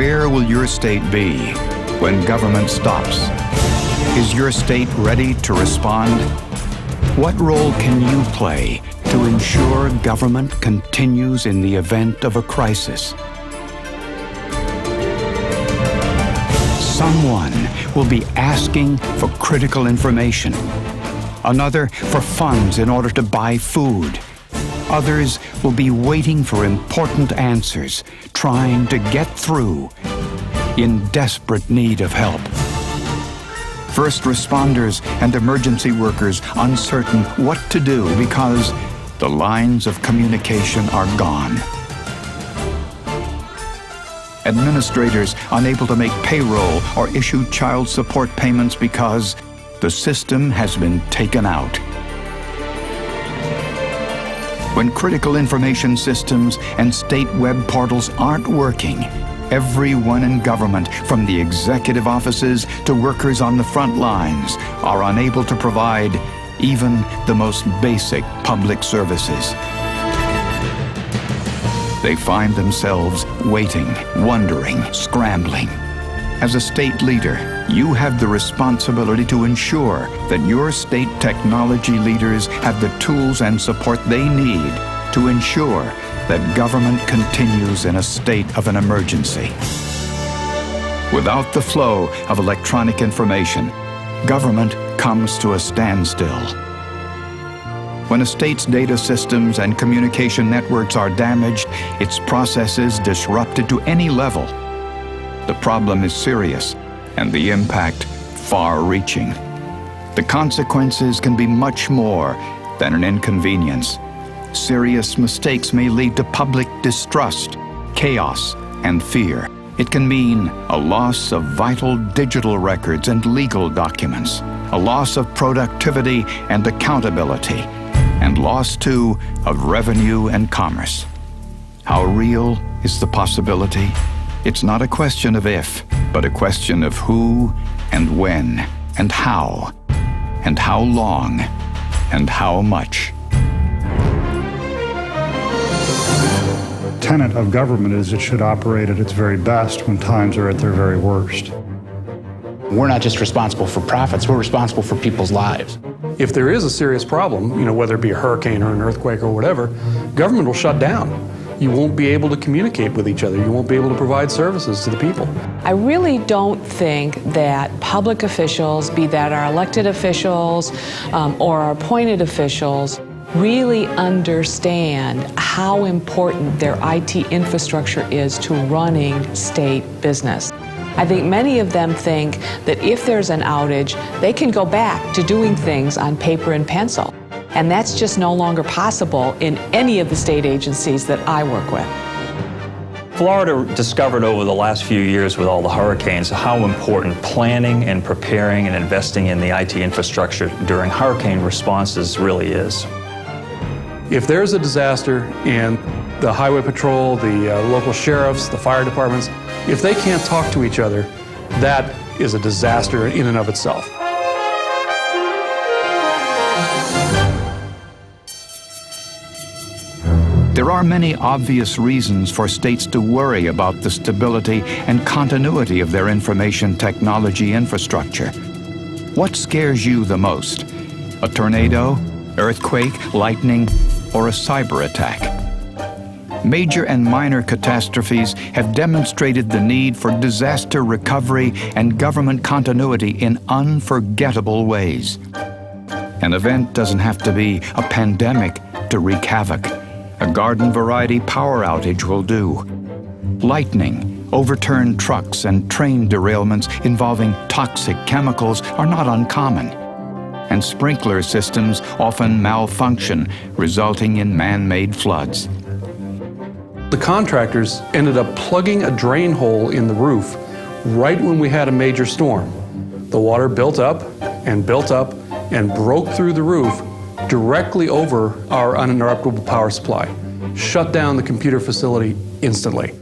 Where will your state be when government stops? Is your state ready to respond? What role can you play to ensure government continues in the event of a crisis? Someone will be asking for critical information. Another for funds in order to buy food. Others will be waiting for important answers, trying to get through, in desperate need of help. First responders and emergency workers uncertain what to do because the lines of communication are gone. Administrators unable to make payroll or issue child support payments because the system has been taken out. When critical information systems and state web portals aren't working, everyone in government, from the executive offices to workers on the front lines, are unable to provide even the most basic public services. They find themselves waiting, wondering, scrambling. As a state leader, you have the responsibility to ensure that your state technology leaders have the tools and support they need to ensure that government continues in a state of an emergency. Without the flow of electronic information, government comes to a standstill. When a state's data systems and communication networks are damaged, its processes disrupted to any level, the problem is serious and the impact far-reaching. The consequences can be much more than an inconvenience. Serious mistakes may lead to public distrust, chaos, and fear. It can mean a loss of vital digital records and legal documents, a loss of productivity and accountability, and loss, too, of revenue and commerce. How real is the possibility? It's not a question of if, but a question of who and when and how long and how much. Tenet of government is it should operate at its very best when times are at their very worst. We're not just responsible for profits, we're responsible for people's lives. If there is a serious problem, whether it be a hurricane or an earthquake or whatever, government will shut down. You won't be able to communicate with each other. You won't be able to provide services to the people. I really don't think that public officials, be that our elected officials or our appointed officials, really understand how important their IT infrastructure is to running state business. I think many of them think that if there's an outage, they can go back to doing things on paper and pencil. And that's just no longer possible in any of the state agencies that I work with. Florida discovered over the last few years with all the hurricanes how important planning and preparing and investing in the IT infrastructure during hurricane responses really is. If there's a disaster and the highway patrol, the local sheriffs, the fire departments, if they can't talk to each other, that is a disaster in and of itself. There are many obvious reasons for states to worry about the stability and continuity of their information technology infrastructure. What scares you the most? A tornado, earthquake, lightning, or a cyber attack? Major and minor catastrophes have demonstrated the need for disaster recovery and government continuity in unforgettable ways. An event doesn't have to be a pandemic to wreak havoc. A garden variety power outage will do. Lightning, overturned trucks, and train derailments involving toxic chemicals are not uncommon. And sprinkler systems often malfunction, resulting in man-made floods. The contractors ended up plugging a drain hole in the roof right when we had a major storm. The water built up and broke through the roof directly over our uninterruptible power supply. Shut down the computer facility instantly.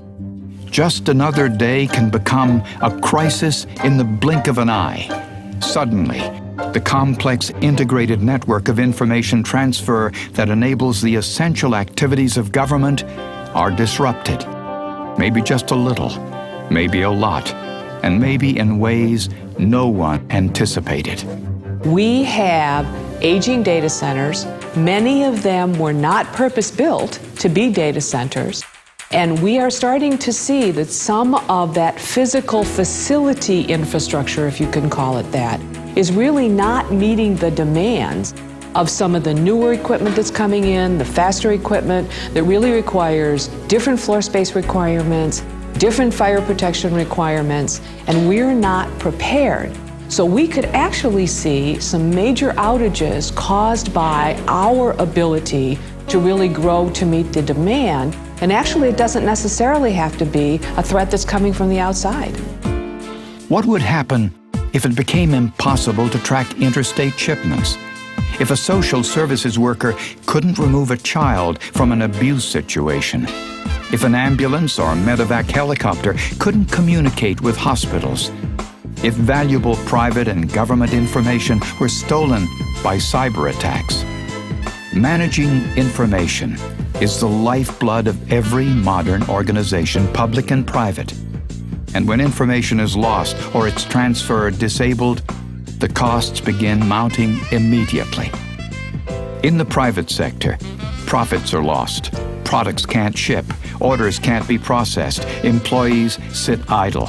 Just another day can become a crisis in the blink of an eye. Suddenly, the complex integrated network of information transfer that enables the essential activities of government are disrupted. Maybe just a little, maybe a lot, and maybe in ways no one anticipated. We have aging data centers. Many of them were not purpose-built to be data centers. And we are starting to see that some of that physical facility infrastructure, if you can call it that, is really not meeting the demands of some of the newer equipment that's coming in, the faster equipment that really requires different floor space requirements, different fire protection requirements, and we're not prepared. So we could actually see some major outages caused by our ability to really grow to meet the demand. And actually, it doesn't necessarily have to be a threat that's coming from the outside. What would happen if it became impossible to track interstate shipments? If a social services worker couldn't remove a child from an abuse situation? If an ambulance or medevac helicopter couldn't communicate with hospitals? If valuable private and government information were stolen by cyber attacks? Managing information is the lifeblood of every modern organization, public and private. And when information is lost or its transfer disabled, the costs begin mounting immediately. In the private sector, profits are lost, products can't ship, orders can't be processed, employees sit idle.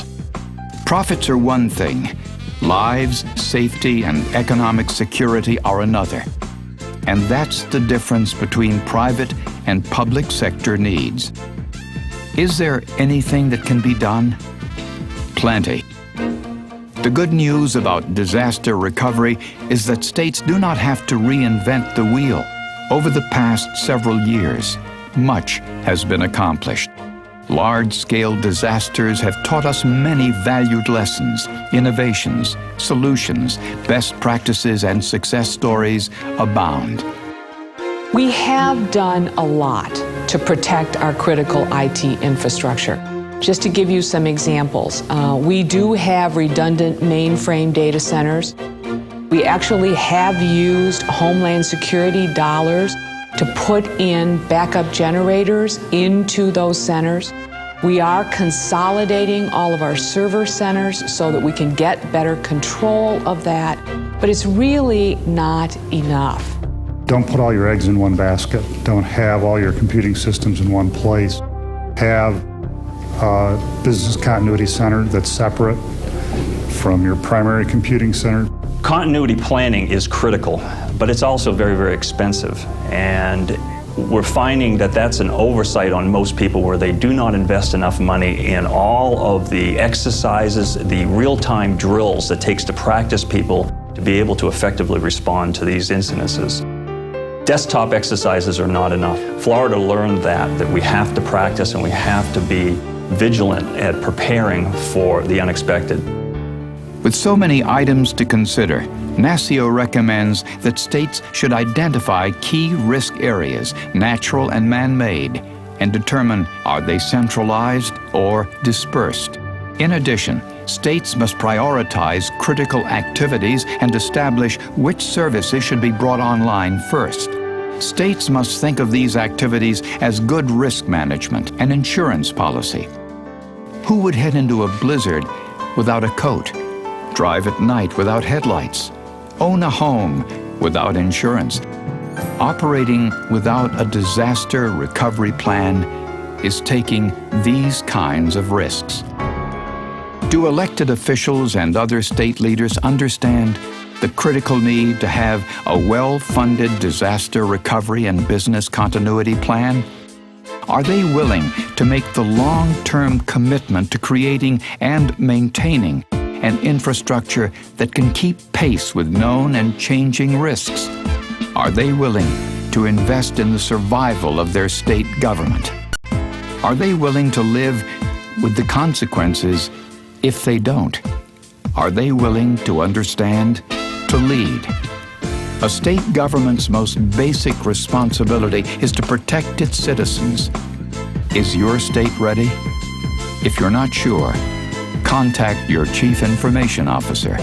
Profits are one thing, lives, safety, and economic security are another. And that's the difference between private and public sector needs. Is there anything that can be done? Plenty. The good news about disaster recovery is that states do not have to reinvent the wheel. Over the past several years, much has been accomplished. Large-scale disasters have taught us many valued lessons, innovations, solutions, best practices, and success stories abound. We have done a lot to protect our critical IT infrastructure. Just to give you some examples, we do have redundant mainframe data centers. We actually have used Homeland Security dollars to put in backup generators into those centers. We are consolidating all of our server centers so that we can get better control of that, but it's really not enough. Don't put all your eggs in one basket. Don't have all your computing systems in one place. Have a business continuity center that's separate from your primary computing center. Continuity planning is critical, but it's also very, very expensive. And we're finding that that's an oversight on most people where they do not invest enough money in all of the exercises, the real-time drills that takes to practice people to be able to effectively respond to these incidences. Desktop exercises are not enough. Florida learned that we have to practice and we have to be vigilant at preparing for the unexpected. With so many items to consider, NASCIO recommends that states should identify key risk areas, natural and man-made, and determine are they centralized or dispersed. In addition, states must prioritize critical activities and establish which services should be brought online first. States must think of these activities as good risk management and insurance policy. Who would head into a blizzard without a coat? Drive at night without headlights? Own a home without insurance? Operating without a disaster recovery plan is taking these kinds of risks. Do elected officials and other state leaders understand the critical need to have a well-funded disaster recovery and business continuity plan? Are they willing to make the long-term commitment to creating and maintaining an infrastructure that can keep pace with known and changing risks? Are they willing to invest in the survival of their state government? Are they willing to live with the consequences if they don't? Are they willing to understand, to lead? A state government's most basic responsibility is to protect its citizens. Is your state ready? If you're not sure, contact your Chief Information Officer.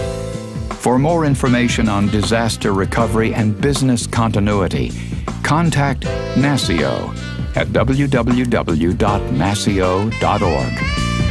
For more information on disaster recovery and business continuity, contact NASCIO at www.nascio.org.